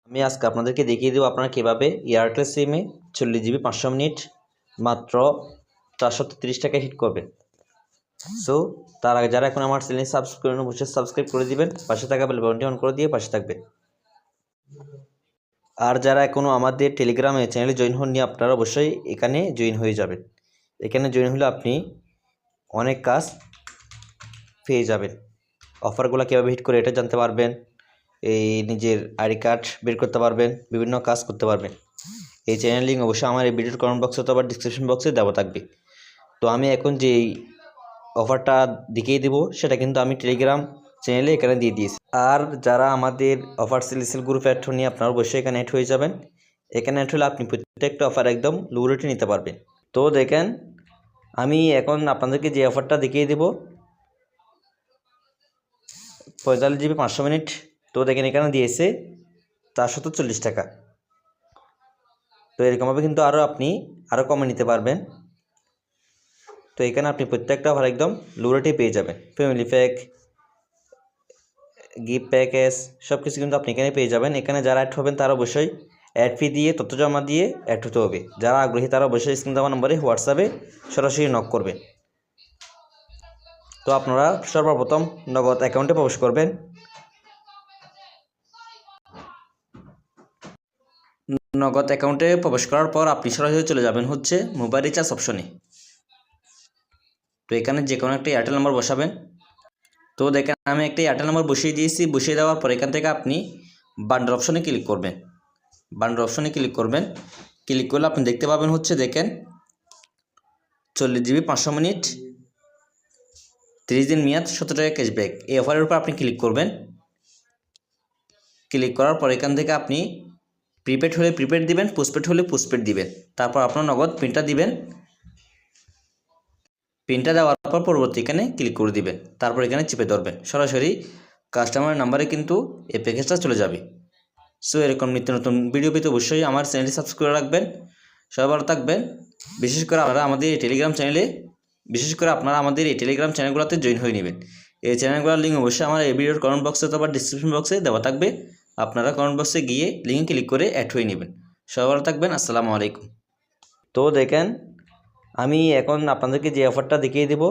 আমি আজকে আপনাদেরকে দেখিয়ে দেবো আপনারা কীভাবে এয়ারটেল সিমে 40 জিবি 500 মিনিট মাত্র 433 টাকায় হিট করবেন। সো তার আগে যারা এখন আমার চ্যানেল সাবস্ক্রাইব করেন অবশ্যই সাবস্ক্রাইব করে দিবেন, পাশে থাকা বেল বাটনটি অন করে দিয়ে পাশে থাকবেন। আর যারা এখনও আমাদের টেলিগ্রামে চ্যানেলে জয়েন হননি আপনারা অবশ্যই এখানে জয়েন হয়ে যাবেন। এখানে জয়েন হলে আপনি অনেক কাজ পেয়ে যাবেন। অফারগুলো কীভাবে হিট করে এটা জানতে পারবেন, এই নিজের আইডি কার্ড বের করতে পারবেন, বিভিন্ন কাজ করতে পারবেন। এই চ্যানেল লিঙ্ক অবশ্যই আমার এই ভিডিওর কমেন্ট বক্সে অথবা ডিসক্রিপশন বক্সে দেওয়া থাকবে। তো আমি এখন যে অফারটা দেখিয়ে দেবো সেটা কিন্তু আমি টেলিগ্রাম চ্যানেলে এখানে দিয়ে দিয়েছি। আর যারা আমাদের অফার সেল গ্রুপ অ্যাড নিয়ে আপনারা অবশ্যই এখানে অ্যাড হয়ে যাবেন। এখানে অ্যাড হলে আপনি প্রত্যেকটা অফার একদম লো রেটে নিতে পারবেন। তো দেখেন আমি এখন আপনাদেরকে যে অফারটা দেখিয়ে দেবো 45 জিবি 500 মিনিট। তো দেখেন এখানে দিয়েছে 440 টাকা। তো এরকমভাবে কিন্তু আপনি আরও কমে নিতে পারবেন। তো এখানে আপনি প্রত্যেকটা অফার একদম লো রেটে পেয়ে যাবেন। ফ্যামিলি প্যাক, গিফট প্যাকেজ সব কিছু কিন্তু আপনি এখানে পেয়ে যাবেন। এখানে যারা অ্যাড হবেন তারা অবশ্যই অ্যাড ফি দিয়ে তথ্য জমা দিয়ে অ্যাড হতে হবে। যারা আগ্রহী তারা অবশ্যই স্ক্রিন দেওয়া নম্বরে হোয়াটসঅ্যাপে সরাসরি নক করবেন। তো আপনারা সর্বপ্রথম নগদ অ্যাকাউন্টে প্রবেশ করবেন। নগদ অ্যাকাউন্টে প্রবেশ করার পর আপনি সরাসরি চলে যাবেন হচ্ছে মোবাইল রিচার্জ অপশনে। তো এখানে যে কোনো একটা এয়ারটেল নাম্বার বসাবেন। তো দেখেন আমি একটা এয়ারটেল নাম্বার বসিয়ে দিয়েছি। বসিয়ে দেওয়ার পর এখান থেকে আপনি বান্ডেল অপশনে ক্লিক করবেন। বান্ডেল অপশনে ক্লিক করবেন। ক্লিক করলে আপনি দেখতে পাবেন হচ্ছে দেখেন 40 জিবি 500 মিনিট 30 দিন মেয়াদ 17 টাকা ক্যাশব্যাক। এই অফারের উপর আপনি ক্লিক করবেন। ক্লিক করার পর এখান থেকে আপনি প্রিপেড হলে প্রিপেড দিবেন, পোস্টপেড হলে পোস্টপেড দিবেন। তারপর আপনার নগদ পিনটা দিবেন। পিনটা দেওয়ার পর পরবর্তী এখানে ক্লিক করে দিবেন। তারপর এখানে চেপে ধরবেন, সরাসরি কাস্টমারের নাম্বারে কিন্তু এই প্যাকেজটা চলে যাবে। সো এরকম নিত্য নতুন ভিডিও পেতে অবশ্যই আমার চ্যানেলটি সাবস্ক্রাইব করে রাখবেন। সবাই ভালো থাকবেন। বিশেষ করে আপনারা আমাদের এই টেলিগ্রাম চ্যানেলগুলোতে জয়েন হয়ে নেবেন। এই চ্যানেলগুলোর লিঙ্ক অবশ্যই আমার এই ভিডিওর কমেন্ট বক্সে অথবা ডিসক্রিপশন বক্সে দেওয়া থাকবে। আপনারা কমেন্ট বক্সে গিয়ে লিঙ্কে ক্লিক করে অ্যাড হয়ে নেবেন। সবাই ভালো থাকবেন। আসসালামু আলাইকুম। তো দেখেন আমি এখন আপনাদেরকে যে অফারটা দেখিয়ে দেবো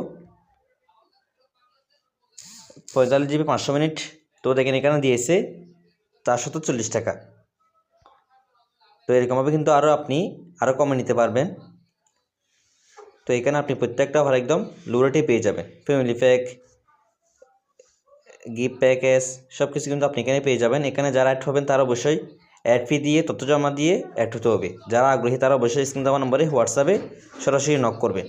45 জিবি 500 মিনিট। তো দেখেন এখানে দিয়েছে 440 টাকা। তো এরকমভাবে কিন্তু আপনি আরও কমে নিতে পারবেন। তো এখানে আপনি প্রত্যেকটা অফার একদম লো রেটে পেয়ে যাবেন। ফ্যামিলি প্যাক, গিফট প্যাকেজ সব কিছু কিন্তু আপনি এখানে পেয়ে যাবেন। এখানে যারা অ্যাড হবেন তারা অবশ্যই অ্যাড ফি দিয়ে তথ্য জমা দিয়ে অ্যাড হতে হবে। যারা আগ্রহী তারা অবশ্যই স্ক্রিন দেওয়া নম্বরে হোয়াটসঅ্যাপে সরাসরি নক করবেন।